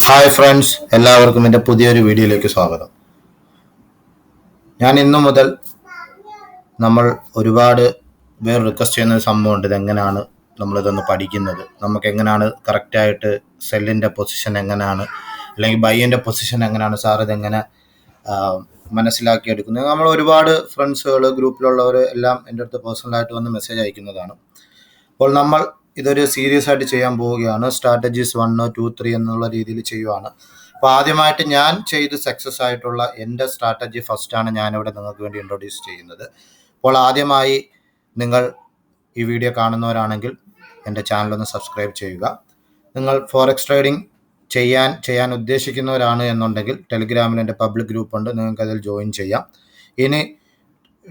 Hi friends, എല്ലാവർക്കും എൻ്റെ പുതിയൊരു വീഡിയോയിലേക്ക് സ്വാഗതം. ഞാൻ ഇന്നു മുതൽ നമ്മൾ ഒരുപാട് പേർ റിക്വസ്റ്റ് ചെയ്യുന്ന ഒരു സംഭവമുണ്ട്. ഇതെങ്ങനെയാണ് നമ്മളിതൊന്ന് പഠിക്കുന്നത്, നമുക്ക് എങ്ങനെയാണ് കറക്റ്റായിട്ട് സെല്ലിൻ്റെ പൊസിഷൻ എങ്ങനെയാണ്, അല്ലെങ്കിൽ ബൈയിൻ്റെ പൊസിഷൻ എങ്ങനെയാണ്, സാർ ഇതെങ്ങനെ മനസ്സിലാക്കിയെടുക്കുന്നത്. നമ്മൾ ഒരുപാട് ഫ്രണ്ട്സുകൾ, ഗ്രൂപ്പിലുള്ളവർ എല്ലാം എൻ്റെ അടുത്ത് പേഴ്സണലായിട്ട് വന്ന് മെസ്സേജ് അയക്കുന്നതാണ്. അപ്പോൾ നമ്മൾ ഇതൊരു സീരിയസ് ആയിട്ട് ചെയ്യാൻ പോവുകയാണ്. സ്ട്രാറ്റജീസ് 1, 2, 3 എന്നുള്ള രീതിയിൽ ചെയ്യുവാണ്. അപ്പോൾ ആദ്യമായിട്ട് ഞാൻ ചെയ്ത് സക്സസ് ആയിട്ടുള്ള എൻ്റെ സ്ട്രാറ്റജി ഫസ്റ്റാണ് ഞാനിവിടെ നിങ്ങൾക്ക് വേണ്ടി ഇൻട്രൊഡ്യൂസ് ചെയ്യുന്നത്. അപ്പോൾ ആദ്യമായി നിങ്ങൾ ഈ വീഡിയോ കാണുന്നവരാണെങ്കിൽ എൻ്റെ ചാനലൊന്ന് സബ്സ്ക്രൈബ് ചെയ്യുക. നിങ്ങൾ ഫോറക്സ് ട്രേഡിംഗ് ചെയ്യാൻ ഉദ്ദേശിക്കുന്നവരാണ് എന്നുണ്ടെങ്കിൽ ടെലിഗ്രാമിൽ എൻ്റെ പബ്ലിക് ഗ്രൂപ്പുണ്ട്, നിങ്ങൾക്ക് അതിൽ ജോയിൻ ചെയ്യാം. ഇനി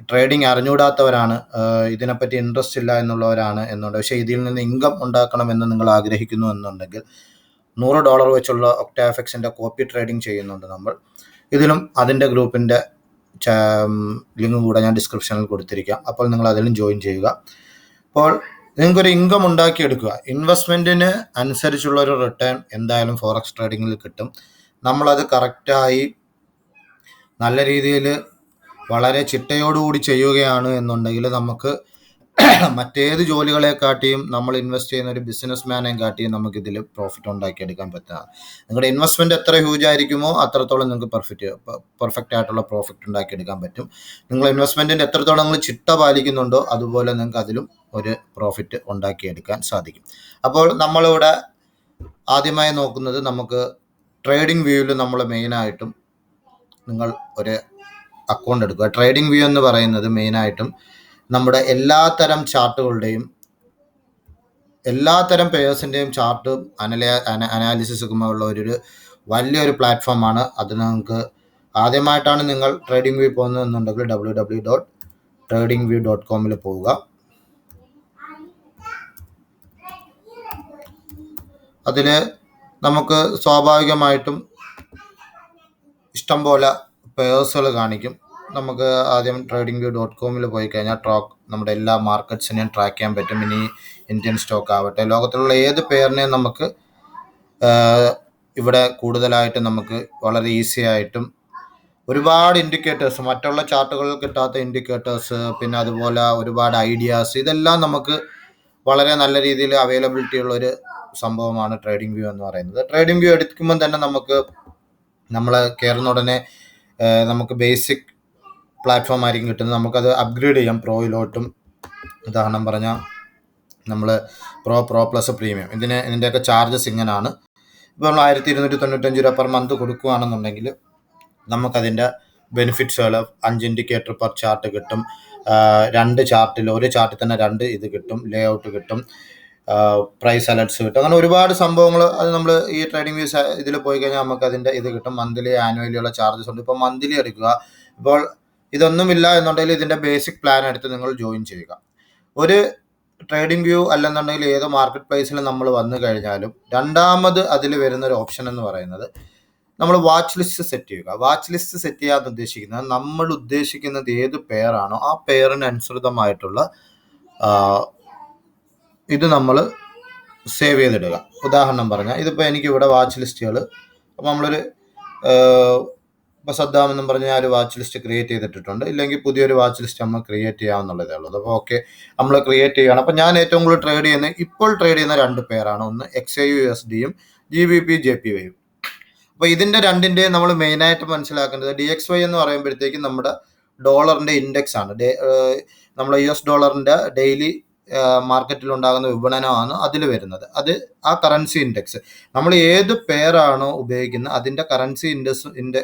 ട്രേഡിംഗ് അറിഞ്ഞുകൂടാത്തവരാണ്, ഇതിനെപ്പറ്റി ഇൻട്രസ്റ്റ് ഇല്ല എന്നുള്ളവരാണ് എന്നുണ്ടെങ്കിൽ, പക്ഷേ ഇതിൽ നിന്ന് ഇൻകം ഉണ്ടാക്കണമെന്ന് നിങ്ങൾ ആഗ്രഹിക്കുന്നു എന്നുണ്ടെങ്കിൽ $100 വെച്ചുള്ള ഒക്ടാഫെക്സിൻ്റെ കോപ്പി ട്രേഡിംഗ് ചെയ്യുന്നുണ്ട് നമ്മൾ. ഇതിലും അതിൻ്റെ ഗ്രൂപ്പിൻ്റെ ലിങ്കും കൂടെ ഞാൻ ഡിസ്ക്രിപ്ഷനിൽ കൊടുത്തിരിക്കാം. അപ്പോൾ നിങ്ങൾ അതിലും ജോയിൻ ചെയ്യുക. അപ്പോൾ നിങ്ങൾക്കൊരു ഇൻകം ഉണ്ടാക്കിയെടുക്കുക. ഇൻവെസ്റ്റ്മെൻറ്റിന് അനുസരിച്ചുള്ളൊരു റിട്ടേൺ എന്തായാലും ഫോറക്സ് ട്രേഡിങ്ങിൽ കിട്ടും. നമ്മളത് കറക്റ്റായി നല്ല രീതിയിൽ വളരെ ചിട്ടയോടുകൂടി ചെയ്യുകയാണ് എന്നുണ്ടെങ്കിൽ നമുക്ക് മറ്റേത് ജോലികളെക്കാട്ടിയും നമ്മൾ ഇൻവെസ്റ്റ് ചെയ്യുന്ന ഒരു ബിസിനസ് മാനെ കാട്ടിയും നമുക്കിതിൽ പ്രോഫിറ്റ് ഉണ്ടാക്കിയെടുക്കാൻ പറ്റുന്നതാണ്. നിങ്ങളുടെ ഇൻവെസ്റ്റ്മെൻറ്റ് എത്ര ഹ്യൂജ് ആയിരിക്കുമോ അത്രത്തോളം നിങ്ങൾക്ക് പെർഫെക്റ്റ് ആയിട്ടുള്ള പ്രോഫിറ്റ് ഉണ്ടാക്കിയെടുക്കാൻ പറ്റും. നിങ്ങൾ ഇൻവെസ്റ്റ്മെൻറ്റിൻ്റെ എത്രത്തോളം നിങ്ങൾ ചിട്ട പാലിക്കുന്നുണ്ടോ അതുപോലെ നിങ്ങൾക്ക് അതിലും ഒരു പ്രോഫിറ്റ് ഉണ്ടാക്കിയെടുക്കാൻ സാധിക്കും. അപ്പോൾ നമ്മളിവിടെ ആദ്യമായി നോക്കുന്നത്, നമുക്ക് ട്രേഡിംഗ് വ്യൂവിൽ നമ്മൾ മെയിനായിട്ടും നിങ്ങൾ ഒരു അക്കൗണ്ട് എടുക്കുക. ട്രേഡിംഗ് വ്യൂ എന്ന് പറയുന്നത് മെയിനായിട്ടും നമ്മുടെ എല്ലാത്തരം ചാർട്ടുകളുടെയും എല്ലാത്തരം പേഴ്സിൻ്റെയും ചാർട്ട് അനാലിസിസ് ഒക്കെ ഉള്ള ഒരു വലിയൊരു പ്ലാറ്റ്ഫോമാണ്. അത് നിങ്ങൾക്ക് ആദ്യമായിട്ടാണ് നിങ്ങൾ ട്രേഡിംഗ് വ്യൂ പോകുന്നതെന്നുണ്ടെങ്കിൽ www.tradingview.com പോവുക. അതിൽ നമുക്ക് സ്വാഭാവികമായിട്ടും ഇഷ്ടംപോലെ പേഴ്സുകൾ കാണിക്കും. നമുക്ക് ആദ്യം tradingview.com പോയി കഴിഞ്ഞാൽ നമ്മുടെ എല്ലാ മാർക്കറ്റ്സിനെയും ട്രാക്ക് ചെയ്യാൻ പറ്റും. ഇനി ഇന്ത്യൻ സ്റ്റോക്ക് ആവട്ടെ, ലോകത്തിലുള്ള ഏത് പെയറിനെയും നമുക്ക് ഇവിടെ കൂടുതലായിട്ട് നമുക്ക് വളരെ ഈസി ആയിട്ടും ഒരുപാട് ഇൻഡിക്കേറ്റേഴ്സ്, മറ്റുള്ള ചാർട്ടുകളിൽ കിട്ടാത്ത ഇൻഡിക്കേറ്റേഴ്സ്, പിന്നെ അതുപോലെ ഒരുപാട് ഐഡിയാസ്, ഇതെല്ലാം നമുക്ക് വളരെ നല്ല രീതിയിൽ അവൈലബിലിറ്റി ഉള്ളൊരു സംഭവമാണ് ട്രേഡിംഗ് വ്യൂ എന്ന് പറയുന്നത്. ട്രേഡിംഗ് വ്യൂ എടുക്കുമ്പോൾ തന്നെ നമ്മൾ കയറുന്ന ഉടനെ നമുക്ക് ബേസിക് പ്ലാറ്റ്ഫോം ആയിരിക്കും കിട്ടുന്നത്. നമുക്കത് അപ്ഗ്രേഡ് ചെയ്യാം പ്രോയിലോട്ടും. ഉദാഹരണം പറഞ്ഞാൽ നമ്മൾ പ്രോ പ്ലസ് പ്രീമിയം, ഇതിൻ്റെയൊക്കെ ചാർജസ് ഇങ്ങനെയാണ്. ഇപ്പോൾ നമ്മൾ 1295 രൂപ പെർ മന്ത് കൊടുക്കുകയാണെന്നുണ്ടെങ്കിൽ നമുക്കതിൻ്റെ ബെനിഫിറ്റ്സുകൾ 5 ഇൻഡിക്കേറ്റർ പെർ ചാർട്ട് കിട്ടും. 2 ചാർട്ടിൽ, ഒരു ചാർട്ടിൽ തന്നെ 2 ഇത് കിട്ടും, ലേ ഔട്ട് കിട്ടും, പ്രൈസ് അലർട്ട്സ് കിട്ടും. അങ്ങനെ ഒരുപാട് സംഭവങ്ങൾ. അത് നമ്മൾ ഈ ട്രേഡിംഗ് വ്യൂസ് ഇതിൽ പോയി കഴിഞ്ഞാൽ നമുക്ക് അതിൻ്റെ ഇത് കിട്ടും. മന്ത്ലി, ആനുവലി ഉള്ള ചാർജസ് ഉണ്ട്. ഇപ്പോൾ മന്ത്ലി എടുക്കുക. ഇപ്പോൾ ഇതൊന്നുമില്ല എന്നുണ്ടെങ്കിൽ ഇതിൻ്റെ ബേസിക് പ്ലാൻ എടുത്ത് നിങ്ങൾ ജോയിൻ ചെയ്യുക. ഒരു ട്രേഡിംഗ് വ്യൂ അല്ലെന്നുണ്ടെങ്കിൽ ഏത് മാർക്കറ്റ് പ്ലേസിൽ നമ്മൾ വന്നു കഴിഞ്ഞാലും രണ്ടാമത് അതിൽ വരുന്നൊരു ഓപ്ഷൻ എന്ന് പറയുന്നത് നമ്മൾ വാച്ച് ലിസ്റ്റ് സെറ്റ് ചെയ്യുക. വാച്ച് ലിസ്റ്റ് സെറ്റ് ചെയ്യാൻ ഉദ്ദേശിക്കുന്നത്, നമ്മൾ ഉദ്ദേശിക്കുന്നത് ഏത് പെയറാണോ ആ പെയറിന് അനുസൃതമായിട്ടുള്ള ഇത് നമ്മൾ സേവ് ചെയ്തിടുക. ഉദാഹരണം പറഞ്ഞാൽ ഇതിപ്പോൾ എനിക്കിവിടെ വാച്ച് ലിസ്റ്റുകൾ, അപ്പോൾ നമ്മളൊരു ഇപ്പോൾ സദ്ദാം എന്നും പറഞ്ഞാൽ ഒരു വാച്ച് ലിസ്റ്റ് ക്രിയേറ്റ് ചെയ്തിട്ടുണ്ട്. ഇല്ലെങ്കിൽ പുതിയൊരു വാച്ച് ലിസ്റ്റ് നമ്മൾ ക്രിയേറ്റ് ചെയ്യാവുന്നുള്ളതേ ഉള്ളൂ. അപ്പോൾ ഓക്കെ, നമ്മൾ ക്രിയേറ്റ് ചെയ്യുകയാണ്. അപ്പോൾ ഞാൻ ഏറ്റവും കൂടുതൽ ഇപ്പോൾ ട്രേഡ് ചെയ്യുന്ന 2 പെയറാണ്. ഒന്ന് XAUUSDയും GBP JPYയും. അപ്പോൾ ഇതിൻ്റെ രണ്ടിൻ്റെയും നമ്മൾ മെയിനായിട്ട് മനസ്സിലാക്കേണ്ടത്, DXY എന്ന് പറയുമ്പോഴത്തേക്കും നമ്മുടെ ഡോളറിൻ്റെ ഇൻഡെക്സ് ആണ്. നമ്മൾ US ഡോളറിൻ്റെ ഡെയിലി മാർക്കറ്റിൽ ഉണ്ടാകുന്ന വിപണനമാണ് അതിൽ വരുന്നത്. അത് ആ കറൻസി ഇൻഡെക്സ്, നമ്മൾ ഏത് പെയറാണോ ഉപയോഗിക്കുന്നത് അതിൻ്റെ കറൻസി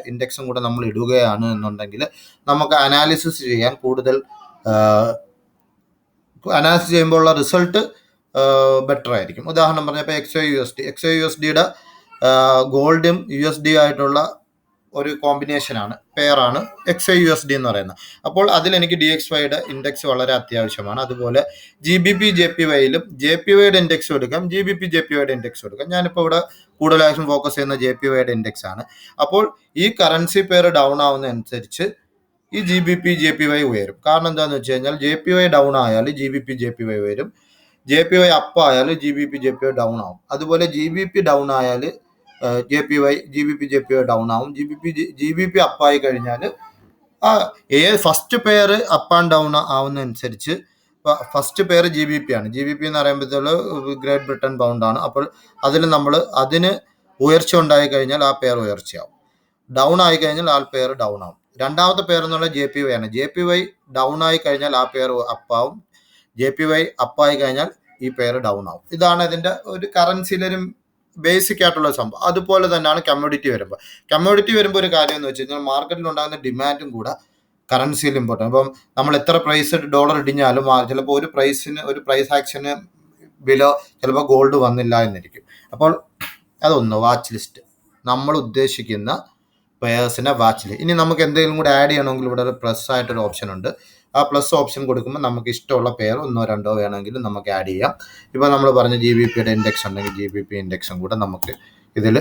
ഇൻഡെക്സും കൂടെ നമ്മൾ ഇടുകയാണ് എന്നുണ്ടെങ്കിൽ നമുക്ക് അനാലിസിസ് ചെയ്യുമ്പോൾ ഉള്ള റിസൾട്ട് ബെറ്റർ ആയിരിക്കും. ഉദാഹരണം പറഞ്ഞാൽ ഇപ്പോൾ XAUUSDയുടെ ഗോൾഡും USD ആയിട്ടുള്ള ഒരു കോമ്പിനേഷനാണ്, പെയറാണ് XAUUSD എന്ന് പറയുന്നത്. അപ്പോൾ അതിലെനിക്ക് DXYയുടെ ഇൻഡെക്സ് വളരെ അത്യാവശ്യമാണ്. അതുപോലെ GBP JPYയിലും JPYയുടെ ഇൻഡെക്സ് എടുക്കാം, GBP JPYയുടെ ഇൻഡെക്സ് എടുക്കാം. ഞാനിപ്പോൾ ഇവിടെ കൂടുതലായിട്ടും ഫോക്കസ് ചെയ്യുന്ന JPYയുടെ ഇൻഡെക്സ് ആണ്. അപ്പോൾ ഈ കറൻസി പെയർ ഡൗൺ ആവുന്നതനുസരിച്ച് ഈ GBP JPY ഉയരും. കാരണം എന്താണെന്ന് വെച്ച് കഴിഞ്ഞാൽ JPY ഡൗൺ ആയാൽ GBP JPY ഉയരും. JPY അപ്പ് ആയാൽ JPY ഡൗൺ ആവും. അതുപോലെ GBP ഡൗൺ ആയാൽ GBP ഡൗൺ ആവും. GBP അപ്പായി കഴിഞ്ഞാൽ first pair up and down ആവുന്നതനുസരിച്ച് ഫസ്റ്റ് പെയർ GBP ആണ്. GBP എന്ന് പറയുമ്പോഴത്തേക്ക് ഗ്രേറ്റ് ബ്രിട്ടൻ പൗണ്ട് ആണ്. അപ്പോൾ അതിന് ഉയർച്ച ഉണ്ടായി കഴിഞ്ഞാൽ ആ പെയർ ഉയർച്ചയാവും. ഡൗൺ ആയി കഴിഞ്ഞാൽ ആ പെയർ ഡൗൺ ആവും. രണ്ടാമത്തെ പെയർ എന്നുള്ള JPY ആണ്. JPY ഡൗൺ ആയി കഴിഞ്ഞാൽ ആ പെയർ അപ്പാവും. JPY അപ്പായി കഴിഞ്ഞാൽ ഈ പെയർ ഡൗൺ ആവും. ഇതാണ് ഇതിന്റെ ഒരു കറൻസിയിലൊരു ബേസിക് ആയിട്ടുള്ള സംഭവം. അതുപോലെ തന്നെയാണ് കമ്മോഡിറ്റി വരുമ്പോൾ ഒരു കാര്യം എന്ന് വെച്ച് കഴിഞ്ഞാൽ മാർക്കറ്റിൽ ഉണ്ടാകുന്ന ഡിമാൻഡും കൂടെ കറൻസിയിൽ ഇമ്പോർട്ടൻ്റ്. അപ്പം നമ്മൾ എത്ര പ്രൈസ് ഡോളർ ഇടിഞ്ഞാലും ചിലപ്പോൾ ഒരു പ്രൈസ് ആക്ഷന് ബിലോ ചിലപ്പോൾ ഗോൾഡ് വന്നില്ല എന്നിരിക്കും. അപ്പോൾ അതൊന്ന് വാച്ച് ലിസ്റ്റ്, നമ്മൾ ഉദ്ദേശിക്കുന്ന പെയേഴ്സിനെ വാച്ച് ലിസ്റ്റ്. ഇനി നമുക്ക് എന്തെങ്കിലും കൂടെ ആഡ് ചെയ്യണമെങ്കിൽ ഇവിടെ ഒരു പ്ലസ് ആയിട്ടൊരു ഓപ്ഷൻ ഉണ്ട്. ആ പ്ലസ് ഓപ്ഷൻ കൊടുക്കുമ്പോൾ നമുക്ക് ഇഷ്ടമുള്ള പെയർ 1-2 വേണമെങ്കിൽ നമുക്ക് ആഡ് ചെയ്യാം. ഇപ്പോൾ നമ്മൾ പറഞ്ഞ GBP ഇൻഡെക്സ് ഉണ്ടെങ്കിൽ GBP ഇൻഡെക്സും കൂടെ നമുക്ക് ഇതിൽ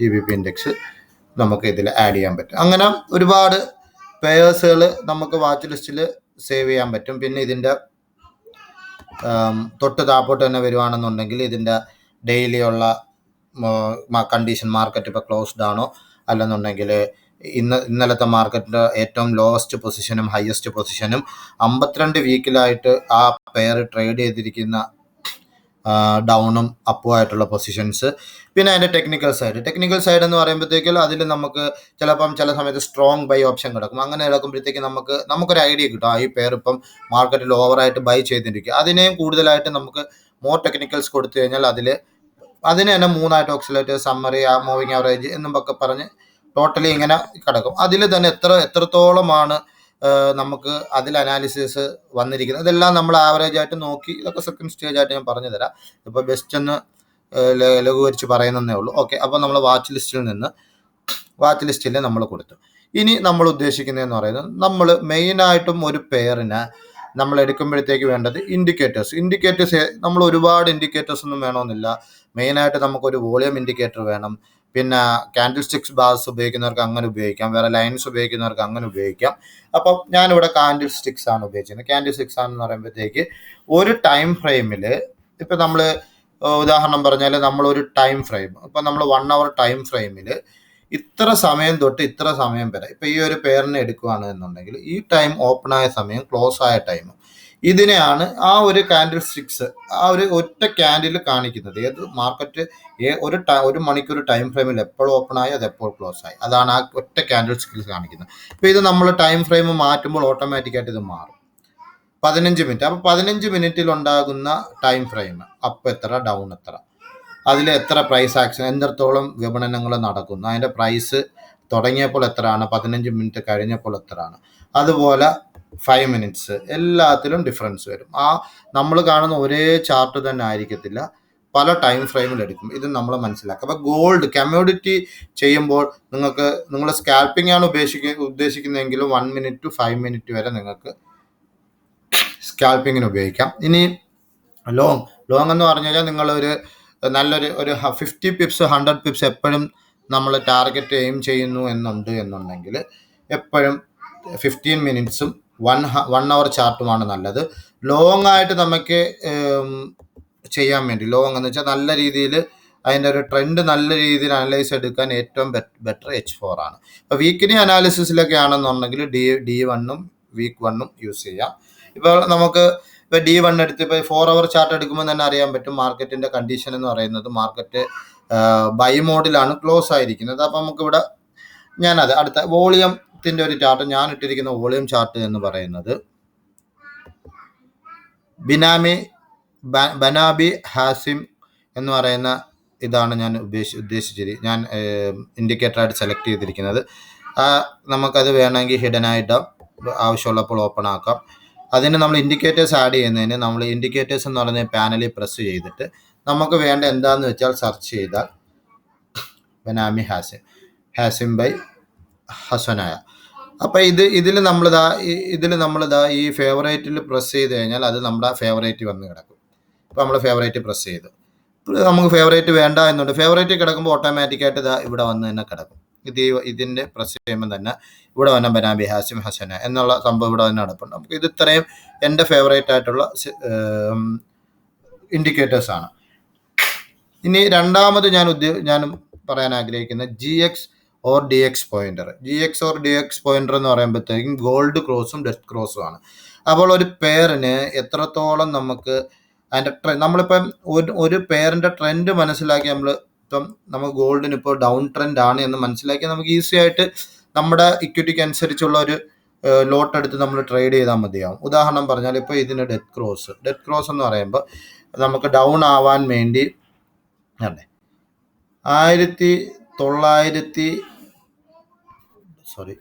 GBP ഇൻഡെക്സ് നമുക്ക് ഇതിൽ ആഡ് ചെയ്യാൻ പറ്റും. അങ്ങനെ ഒരുപാട് പെയേഴ്സുകൾ നമുക്ക് വാച്ച് ലിസ്റ്റിൽ സേവ് ചെയ്യാൻ പറ്റും. പിന്നെ ഇതിൻ്റെ തൊട്ട് താപ്പോട്ട് തന്നെ വരുവാണെന്നുണ്ടെങ്കിൽ ഇതിൻ്റെ ഡെയിലി ഉള്ള കണ്ടീഷൻ, മാർക്കറ്റ് ഇപ്പോൾ ക്ലോസ്ഡ് ആണോ അല്ലെന്നുണ്ടെങ്കിൽ ഇന്നലത്തെ മാർക്കറ്റിൻ്റെ ഏറ്റവും ലോവസ്റ്റ് പൊസിഷനും ഹയസ്റ്റ് പൊസിഷനും 52 വീക്കിലായിട്ട് ആ പെയർ ട്രേഡ് ചെയ്തിരിക്കുന്ന ഡൗണും അപ്പും ആയിട്ടുള്ള പൊസിഷൻസ്. പിന്നെ അതിൻ്റെ ടെക്നിക്കൽ സൈഡ് എന്ന് പറയുമ്പോഴത്തേക്കും അതിൽ നമുക്ക് ചില സമയത്ത് സ്ട്രോങ് ബൈ ഓപ്ഷൻ കിടക്കും. അങ്ങനെ കിടക്കുമ്പോഴത്തേക്ക് നമുക്കൊരു ഐഡിയ കിട്ടും, ഈ പെയർ ഇപ്പം മാർക്കറ്റിൽ ഓവറായിട്ട് ബൈ ചെയ്തിരിക്കുക. അതിനെയും കൂടുതലായിട്ട് നമുക്ക് മോർ ടെക്നിക്കൽസ് കൊടുത്തു കഴിഞ്ഞാൽ അതിന് തന്നെ 3 ഓക്സിലേറ്റ്, സമ്മറി, മൂവിങ് ആവറേജ് എന്നൊക്കെ പറഞ്ഞ് ടോട്ടലി ഇങ്ങനെ കിടക്കും. അതിൽ തന്നെ എത്രത്തോളമാണ് നമുക്ക് അതിൽ അനാലിസിസ് വന്നിരിക്കുന്നത്, ഇതെല്ലാം നമ്മൾ ആവറേജ് ആയിട്ട് നോക്കി, ഇതൊക്കെ സെക്കൻഡ് സ്റ്റേജ് ആയിട്ട് ഞാൻ പറഞ്ഞു തരാം. ഇപ്പോൾ ബെസ്റ്റ് എന്ന് ലഘൂകരിച്ച് പറയുന്നതേ ഉള്ളൂ. ഓക്കെ, അപ്പോൾ നമ്മൾ വാച്ച് ലിസ്റ്റിൽ നമ്മൾ കൊടുത്തു. ഇനി നമ്മൾ ഉദ്ദേശിക്കുന്നതെന്ന് പറയുന്നത്, നമ്മൾ മെയിനായിട്ടും ഒരു പെയറിനെ നമ്മൾ എടുക്കുമ്പോഴത്തേക്ക് വേണ്ടത് ഇൻഡിക്കേറ്റേഴ്സ്. നമ്മൾ ഒരുപാട് ഇൻഡിക്കേറ്റേഴ്സ് ഒന്നും വേണമെന്നില്ല. മെയിനായിട്ട് നമുക്കൊരു വോളിയം ഇൻഡിക്കേറ്റർ വേണം. പിന്നെ കാൻഡിൽ സ്റ്റിക്സ് ബാർസ് ഉപയോഗിക്കുന്നവർക്ക് അങ്ങനെ ഉപയോഗിക്കാം, വേറെ ലൈൻസ് ഉപയോഗിക്കുന്നവർക്ക് അങ്ങനെ ഉപയോഗിക്കാം. അപ്പം ഞാനിവിടെ കാൻഡിൽ സ്റ്റിക്സ് ആണ് ഉപയോഗിക്കുന്നത്. കാൻഡിൽ സ്റ്റിക്സ് ആണെന്ന് പറയുമ്പോഴത്തേക്ക് ഒരു ടൈം ഫ്രെയിമിൽ, ഇപ്പം നമ്മൾ ഉദാഹരണം പറഞ്ഞാൽ നമ്മളൊരു ടൈം ഫ്രെയിം, ഇപ്പം നമ്മൾ 1 hour ടൈം ഫ്രെയിമിൽ ഇത്ര സമയം തൊട്ട് ഇത്ര സമയം വരെ, ഇപ്പം ഈ ഒരു പെയറിനെ എടുക്കുകയാണ് എന്നുണ്ടെങ്കിൽ ഈ ടൈം ഓപ്പൺ ആയ സമയം, ക്ലോസ് ആയ ടൈം, ഇതിനെയാണ് ആ ഒരു കാൻഡിൽ സ്റ്റിക്സ്, ആ ഒരു ഒറ്റ ക്യാൻഡിൽ കാണിക്കുന്നത്. ഏത് മാർക്കറ്റ് ഒരു മണിക്കൂർ ടൈം ഫ്രെയിമിൽ എപ്പോൾ ഓപ്പൺ ആയി അത് എപ്പോൾ ക്ലോസ് ആയി, അതാണ് ആ ഒറ്റ ക്യാൻഡിൽ സ്റ്റിക്സ് കാണിക്കുന്നത്. ഇപ്പം ഇത് നമ്മൾ ടൈം ഫ്രെയിം മാറ്റുമ്പോൾ ഓട്ടോമാറ്റിക്കായിട്ട് ഇത് മാറും. 15 മിനിറ്റ്. അപ്പോൾ 15 മിനിറ്റിൽ ഉണ്ടാകുന്ന ടൈം ഫ്രെയിം അപ്പ് എത്ര, ഡൗൺ എത്ര, അതിൽ എത്ര പ്രൈസ് ആക്ഷൻ, എത്രത്തോളം വിപണനങ്ങൾ നടക്കുന്നു, അതിൻ്റെ പ്രൈസ് തുടങ്ങിയപ്പോൾ എത്രയാണ്, 15 മിനിറ്റ് കഴിഞ്ഞപ്പോൾ എത്രയാണ്, അതുപോലെ 5 മിനിറ്റ്സ്, എല്ലാത്തിലും ഡിഫറൻസ് വരും. നമ്മൾ കാണുന്ന ഒരേ ചാർട്ട് തന്നെ ആയിരിക്കത്തില്ല, പല ടൈം ഫ്രെയിമിൽ എടുക്കും. ഇത് നമ്മൾ മനസ്സിലാക്കുക. അപ്പോൾ ഗോൾഡ് കമ്മോഡിറ്റി ചെയ്യുമ്പോൾ നിങ്ങൾ സ്കാൽപ്പിംഗ് ആണ് ഉദ്ദേശിക്കുന്നതെങ്കിലും 1 മിനിറ്റ് ടു 5 മിനിറ്റ് വരെ നിങ്ങൾക്ക് സ്കാൽപ്പിങ്ങിന് ഉപയോഗിക്കാം. ഇനി ലോങ് എന്ന് പറഞ്ഞു കഴിഞ്ഞാൽ നിങ്ങളൊരു നല്ലൊരു 50 പിപ്സ് 100 പിപ്സ് എപ്പോഴും നമ്മൾ ടാർഗറ്റ് എയിം ചെയ്യുന്നു എന്നുണ്ടെങ്കിൽ എപ്പോഴും 15 മിനിറ്റ്സും 1 hour ചാർട്ടുമാണ് നല്ലത്. ലോങ് ആയിട്ട് നമുക്ക് ചെയ്യാൻ വേണ്ടി, ലോങ് എന്ന് വെച്ചാൽ നല്ല രീതിയിൽ അതിൻ്റെ ഒരു ട്രെൻഡ് നല്ല രീതിയിൽ അനലൈസ് എടുക്കാൻ ഏറ്റവും ബെറ്റർ H4 ആണ്. ഇപ്പോൾ വീക്കിലി അനാലിസിസിലൊക്കെ ആണെന്നുണ്ടെങ്കിൽ D1 വീക്ക് 1 യൂസ് ചെയ്യാം. ഇപ്പോൾ നമുക്ക് ഇപ്പോൾ D1 എടുത്ത് ഇപ്പോൾ 4 hour ചാർട്ട് എടുക്കുമ്പോൾ തന്നെ അറിയാൻ പറ്റും മാർക്കറ്റിൻ്റെ കണ്ടീഷൻ എന്ന് പറയുന്നത്, മാർക്കറ്റ് ബൈ മോഡിലാണ് ക്ലോസ് ആയിരിക്കുന്നത്. അപ്പോൾ നമുക്കിവിടെ അടുത്ത വോളിയത്തിൻ്റെ ഒരു ചാർട്ട്, ഞാൻ ഇട്ടിരിക്കുന്ന വോളിയം ചാർട്ട് എന്ന് പറയുന്നത് ബനാബി ഹാസിം എന്ന് പറയുന്ന ഇതാണ് ഞാൻ ഞാൻ ഇൻഡിക്കേറ്ററായിട്ട് സെലക്ട് ചെയ്തിരിക്കുന്നത്. നമുക്കത് വേണമെങ്കിൽ ഹിഡൻ ആയിട്ട് ആവശ്യമുള്ളപ്പോൾ ഓപ്പൺ ആക്കാം. അതിന് നമ്മൾ ഇൻഡിക്കേറ്റേഴ്സ് ആഡ് ചെയ്യുന്നതിന് നമ്മൾ ഇൻഡിക്കേറ്റേഴ്സ് എന്ന് പറയുന്ന പാനലിൽ പ്രസ് ചെയ്തിട്ട് നമുക്ക് വേണ്ട എന്താണെന്ന് വെച്ചാൽ സെർച്ച് ചെയ്താൽ ബനാമി ഹാസിം ബൈ ഹസനായ. അപ്പോൾ ഇതിൽ നമ്മളിതാ ഈ ഫേവറേറ്റിൽ പ്രസ് ചെയ്ത് കഴിഞ്ഞാൽ അത് നമ്മുടെ ഫേവറേറ്റ് വന്ന് കിടക്കും. ഇപ്പോൾ നമ്മൾ ഫേവറേറ്റ് പ്രസ് ചെയ്തു, നമുക്ക് ഫേവറേറ്റ് വേണ്ട എന്നുണ്ട്, ഫേവറേറ്റ് കിടക്കുമ്പോൾ ഓട്ടോമാറ്റിക്കായിട്ട് ഇവിടെ വന്ന് തന്നെ കിടക്കും. ഇതിൻ്റെ പ്രസ് ചെയ്യുമ്പോൾ തന്നെ ഇവിടെ വന്ന ബനാബി ഹാസിം ഹസന എന്നുള്ള സംഭവം ഇവിടെ തന്നെ നടപ്പുണ്ട്. നമുക്ക് ഇത് ഇത്രയും എൻ്റെ ഫേവറേറ്റ് ആയിട്ടുള്ള ഇൻഡിക്കേറ്റേഴ്സാണ്. ഇനി രണ്ടാമത് ഞാൻ പറയാൻ ആഗ്രഹിക്കുന്ന GX or DX പോയിന്റർ എന്ന് പറയുമ്പോഴത്തേക്കും ഗോൾഡ് ക്രോസും ഡെത്ത് ക്രോസും ആണ്. അപ്പോൾ ഒരു പെയറിന് എത്രത്തോളം നമുക്ക് അതിൻ്റെ നമ്മളിപ്പം ഒരു പെയറിൻ്റെ ട്രെൻഡ് മനസ്സിലാക്കി ഇപ്പം നമുക്ക് ഗോൾഡിന് ഇപ്പോൾ ഡൗൺ ട്രെൻഡ് ആണ് എന്ന് മനസ്സിലാക്കി നമുക്ക് ഈസി ആയിട്ട് നമ്മുടെ ഇക്വിറ്റിക്ക് അനുസരിച്ചുള്ള ഒരു ലോട്ട് എടുത്ത് നമ്മൾ ട്രേഡ് ചെയ്താൽ മതിയാവും. ഉദാഹരണം പറഞ്ഞാൽ ഇപ്പോൾ ഇതിന് ഡെത്ത് ക്രോസ് എന്ന് പറയുമ്പോൾ നമുക്ക് ഡൗൺ ആവാൻ വേണ്ടി അല്ലേ 1900 സോറി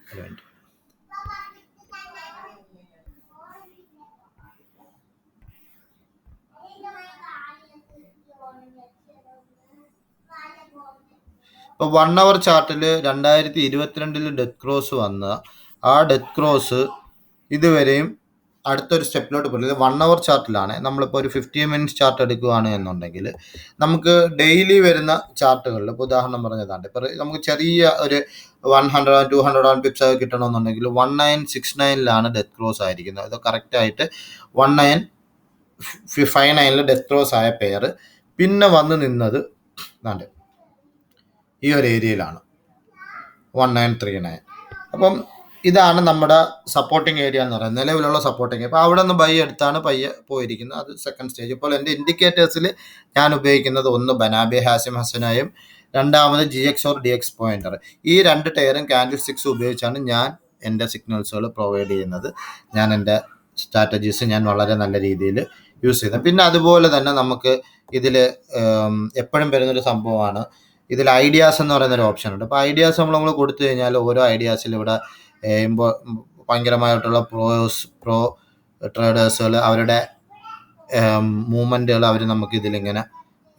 ഇപ്പോൾ 1 അവർ ചാർട്ടിൽ 2022 ഡെത്ത് ക്രോസ് വന്ന ആ ഡെത്ത് ക്രോസ് ഇതുവരെയും അടുത്തൊരു സ്റ്റെപ്പിലോട്ട് പോയില്ല. 1 അവർ ചാർട്ടിലാണ്. നമ്മളിപ്പോൾ ഒരു 15 മിനിറ്റ്സ് ചാർട്ട് എടുക്കുകയാണ് എന്നുണ്ടെങ്കിൽ നമുക്ക് ഡെയിലി വരുന്ന ചാർട്ടുകളിൽ ഇപ്പോൾ ഉദാഹരണം പറഞ്ഞതാണ്, ഇപ്പോൾ നമുക്ക് ചെറിയ ഒരു 100-200 പിപ്സ് കിട്ടണമെന്നുണ്ടെങ്കിൽ 1969 ഡെത്ത് ക്രോസ് ആയിരിക്കുന്നത്. ഇത് കറക്റ്റായിട്ട് 1959 ഡെത്ത് ക്രോസ് ആയ പെയർ പിന്നെ വന്ന് നിന്നത് ഈ ഒരു ഏരിയയിലാണ് 1939. അപ്പം ഇതാണ് നമ്മുടെ സപ്പോർട്ടിങ് ഏരിയ എന്ന് പറയുന്നത്, നിലവിലുള്ള സപ്പോർട്ടിങ്. അപ്പോൾ അവിടെ നിന്ന് ബൈ എടുത്താണ് പയ്യെ പോയിരിക്കുന്നത്. അത് സെക്കൻഡ് സ്റ്റേജ്. ഇപ്പോൾ എൻ്റെ ഇൻഡിക്കേറ്റേഴ്സിൽ ഞാൻ ഉപയോഗിക്കുന്നത് ഒന്ന് ബനാബെ ഹാസിം ഹസനായും രണ്ടാമത് GX or DX പോയിന്റർ. ഈ രണ്ട് ടയറും കാൻഡിൽ സ്റ്റിക്സ് ഉപയോഗിച്ചാണ് ഞാൻ എൻ്റെ സിഗ്നൽസുകൾ പ്രൊവൈഡ് ചെയ്യുന്നത്. ഞാൻ എൻ്റെ സ്ട്രാറ്റജീസ് ഞാൻ വളരെ നല്ല രീതിയിൽ യൂസ് ചെയ്യുന്നത്. പിന്നെ അതുപോലെ തന്നെ നമുക്ക് ഇതിൽ എപ്പോഴും വരുന്നൊരു സംഭവമാണ്, ഇതിൽ ഐഡിയാസ് എന്ന് പറയുന്നൊരു ഓപ്ഷൻ ഉണ്ട്. അപ്പോൾ ഐഡിയാസ് നമ്മൾ കൊടുത്തു കഴിഞ്ഞാൽ ഓരോ ഐഡിയാസിൽ ഇവിടെ ഭയങ്കരമായിട്ടുള്ള പ്രോ ട്രേഡേഴ്സുകൾ അവരുടെ മൂവ്മെൻറ്റുകൾ അവർ നമുക്ക് ഇതിലിങ്ങനെ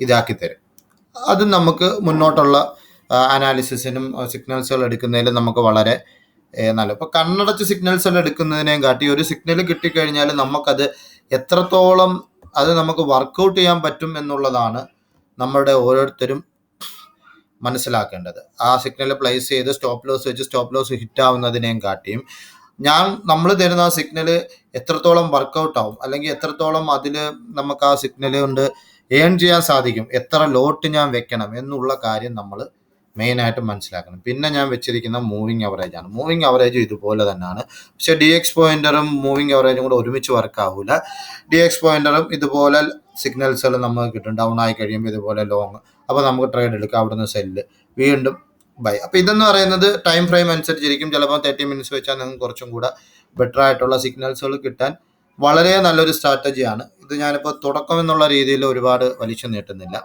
ഇതാക്കി തരും. അത് നമുക്ക് മുന്നോട്ടുള്ള അനാലിസിസിനും സിഗ്നൽസുകൾ എടുക്കുന്നതിലും നമുക്ക് വളരെ നല്ല. ഇപ്പോൾ കണ്ണടച്ച് സിഗ്നൽസുകൾ എടുക്കുന്നതിനേയും കാട്ടി ഒരു സിഗ്നൽ കിട്ടിക്കഴിഞ്ഞാൽ നമുക്കത് എത്രത്തോളം അത് നമുക്ക് വർക്കൗട്ട് ചെയ്യാൻ പറ്റും എന്നുള്ളതാണ് നമ്മളുടെ ഓരോരുത്തരും മനസ്സിലാക്കേണ്ടത്. ആ സിഗ്നൽ പ്ലേസ് ചെയ്ത് സ്റ്റോപ്പ് ലോസ് വെച്ച് സ്റ്റോപ്പ് ലോസ് ഹിറ്റ് ആവുന്നതിനേയും കാട്ടിയും നമ്മൾ തരുന്ന ആ സിഗ്നൽ എത്രത്തോളം വർക്കൗട്ട് ആവും, അല്ലെങ്കിൽ എത്രത്തോളം അതിൽ നമുക്ക് ആ സിഗ്നൽ കൊണ്ട് ഏൺ ചെയ്യാൻ സാധിക്കും, എത്ര ലോട്ട് ഞാൻ വെക്കണം എന്നുള്ള കാര്യം നമ്മൾ മെയിനായിട്ട് മനസ്സിലാക്കണം. പിന്നെ ഞാൻ വെച്ചിരിക്കുന്ന മൂവിങ് അവറേജ് ആണ്. മൂവിങ് അവറേജ് ഇതുപോലെ തന്നെയാണ്, പക്ഷേ DX പോയിന്ററും മൂവിങ് അവറേജും കൂടെ ഒരുമിച്ച് വർക്കാവില്ല. DX പോയിന്ററും ഇതുപോലെ സിഗ്നൽസുകൾ നമുക്ക് കിട്ടും. ഡൗൺ ആയി കഴിയുമ്പോൾ ഇതുപോലെ ലോങ്, അപ്പോൾ നമുക്ക് ട്രേഡ് എടുക്കാം, അവിടെ നിന്ന് സെല്ല്, വീണ്ടും ബൈ. അപ്പോൾ ഇതെന്ന് പറയുന്നത് ടൈം ഫ്രെയിം അനുസരിച്ചിരിക്കും. ചിലപ്പോൾ 30 മിനിറ്റ്സ് വെച്ചാൽ നിങ്ങൾക്ക് കുറച്ചും കൂടെ ബെറ്റർ ആയിട്ടുള്ള സിഗ്നൽസുകൾ കിട്ടാൻ വളരെ നല്ലൊരു സ്ട്രാറ്റജിയാണ് ഇത്. ഞാനിപ്പോൾ തുടക്കം എന്നുള്ള രീതിയിൽ ഒരുപാട് വലിച്ചു നീട്ടുന്നില്ല.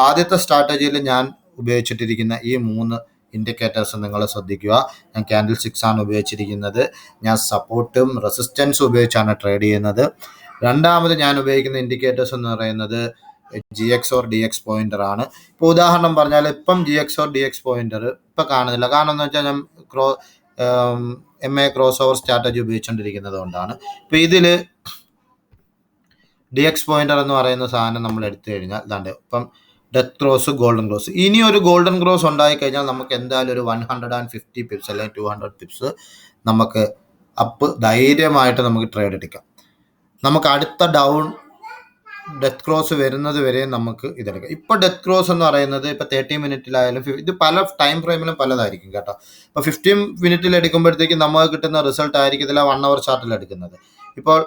ആദ്യത്തെ സ്ട്രാറ്റജിയിൽ ഞാൻ ഉപയോഗിച്ചിട്ടിരിക്കുന്ന ഈ 3 ഇൻഡിക്കേറ്റേഴ്സ് നിങ്ങൾ ശ്രദ്ധിക്കുക. ഞാൻ കാൻഡിൽ സ്റ്റിക്സ് ആണ് ഉപയോഗിച്ചിരിക്കുന്നത്. ഞാൻ സപ്പോർട്ടും റെസിസ്റ്റൻസും ഉപയോഗിച്ചാണ് ട്രേഡ് ചെയ്യുന്നത്. രണ്ടാമത് ഞാൻ ഉപയോഗിക്കുന്ന ഇൻഡിക്കേറ്റേഴ്സ് എന്ന് പറയുന്നത് GX or DX പോയിന്റർ ആണ്. ഇപ്പോൾ ഉദാഹരണം പറഞ്ഞാൽ ഇപ്പം GX or DX പോയിന്റർ ഇപ്പം കാണുന്നില്ല. കാരണം എന്ന് വെച്ചാൽ ഞാൻ MA ക്രോസ് ഓവർ സ്ട്രാറ്റജി ഉപയോഗിച്ചുകൊണ്ടിരിക്കുന്നത് കൊണ്ടാണ്. ഇപ്പോൾ ഇതിൽ DX പോയിന്റർ എന്ന് പറയുന്ന സാധനം നമ്മൾ എടുത്തു കഴിഞ്ഞാൽ ഇതാണ്ട് ഇപ്പം ഡെത്ത് ക്രോസ്, ഗോൾഡൻ ക്രോസ്. ഇനി ഒരു ഗോൾഡൻ ക്രോസ് ഉണ്ടായിക്കഴിഞ്ഞാൽ നമുക്ക് എന്തായാലും ഒരു 150 പിപ്സ് അല്ലെങ്കിൽ 200 പിപ്സ് നമുക്ക് അപ്പ് ധൈര്യമായിട്ട് നമുക്ക് ട്രേഡ് എടുക്കാം. നമുക്ക് അടുത്ത ഡെത്ത് ക്രോസ് വരുന്നത് വരെ നമുക്ക് ഇതെടുക്കാം. ഇപ്പോൾ ഡെത്ത് ക്രോസ് എന്ന് പറയുന്നത് ഇപ്പോൾ 30 മിനിറ്റിലായാലും ഇത് പല ടൈം ഫ്രെയിമിലും പലതായിരിക്കും കേട്ടോ. ഇപ്പോൾ 15 മിനിറ്റിൽ എടുക്കുമ്പോഴത്തേക്ക് നമുക്ക് കിട്ടുന്ന റിസൾട്ട് ആയിരിക്കത്തില്ല 1 അവർ ചാർട്ടിൽ എടുക്കുന്നത്. ഇപ്പോൾ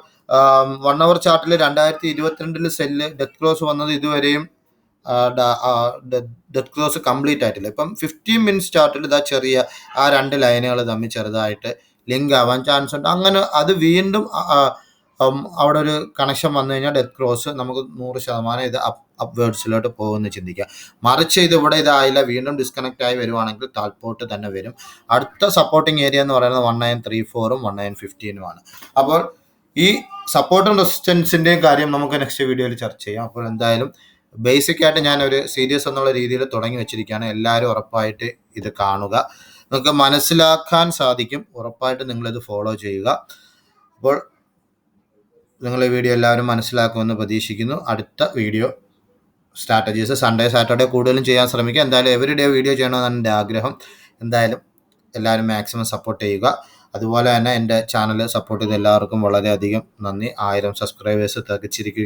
1 അവർ ചാർട്ടിൽ 2022 സെല്ല് ഡെത്ത് ക്രോസ് വന്നത് ഇതുവരെയും ഡെത്ത് ക്രോസ് കംപ്ലീറ്റ് ആയിട്ടില്ല. ഇപ്പം 15 മിനിറ്റ്സ് ചാർട്ടിൽ ഇതാ ചെറിയ ആ 2 ലൈനുകൾ തമ്മിൽ ചെറുതായിട്ട് ലിങ്ക് ആവാൻ ചാൻസ് ഉണ്ട്. അങ്ങനെ അത് വീണ്ടും അവിടെ ഒരു കണക്ഷൻ വന്നു കഴിഞ്ഞാൽ ഡെത്ത് ക്രോസ് നമുക്ക് 100% ഇത് അപ്വേർഡ്സിലോട്ട് പോകുമെന്ന് ചിന്തിക്കുക. മറിച്ച് ഇത് ഇവിടെ ഇതായില്ല, വീണ്ടും ഡിസ്കണക്റ്റ് ആയി വരുവാണെങ്കിൽ താൽപോട്ട് തന്നെ വരും. അടുത്ത സപ്പോർട്ടിങ് ഏരിയ എന്ന് പറയുന്നത് 1934 1915 അപ്പോൾ ഈ സപ്പോർട്ടും റെസിസ്റ്റൻസിൻ്റെയും കാര്യം നമുക്ക് നെക്സ്റ്റ് വീഡിയോയിൽ ചർച്ച ചെയ്യാം. അപ്പോൾ എന്തായാലും ബേസിക്കായിട്ട് ഞാൻ ഒരു സീരീസ് എന്നുള്ള രീതിയിൽ തുടങ്ങി വെച്ചിരിക്കുകയാണ്. എല്ലാവരും ഉറപ്പായിട്ട് ഇത് കാണുക, നിങ്ങൾക്ക് മനസ്സിലാക്കാൻ സാധിക്കും. ഉറപ്പായിട്ട് നിങ്ങളിത് ഫോളോ ചെയ്യുക. അപ്പോൾ നിങ്ങൾ ഈ വീഡിയോ എല്ലാവരും മനസ്സിലാക്കുമെന്ന് പ്രതീക്ഷിക്കുന്നു. അടുത്ത വീഡിയോ സ്ട്രാറ്റജീസ് സൺഡേ സാറ്റർഡേ കൂടുതലും ചെയ്യാൻ ശ്രമിക്കുക. എന്തായാലും എവറി ഡേ വീഡിയോ ചെയ്യണമെന്നാണ് എൻ്റെ ആഗ്രഹം. എന്തായാലും എല്ലാവരും മാക്സിമം സപ്പോർട്ട് ചെയ്യുക. അതുപോലെ തന്നെ എൻ്റെ ചാനൽ സപ്പോർട്ട് ചെയ്ത എല്ലാവർക്കും വളരെയധികം നന്ദി. 1000 സബ്സ്ക്രൈബേഴ്സ് തികച്ചിരിക്കുക.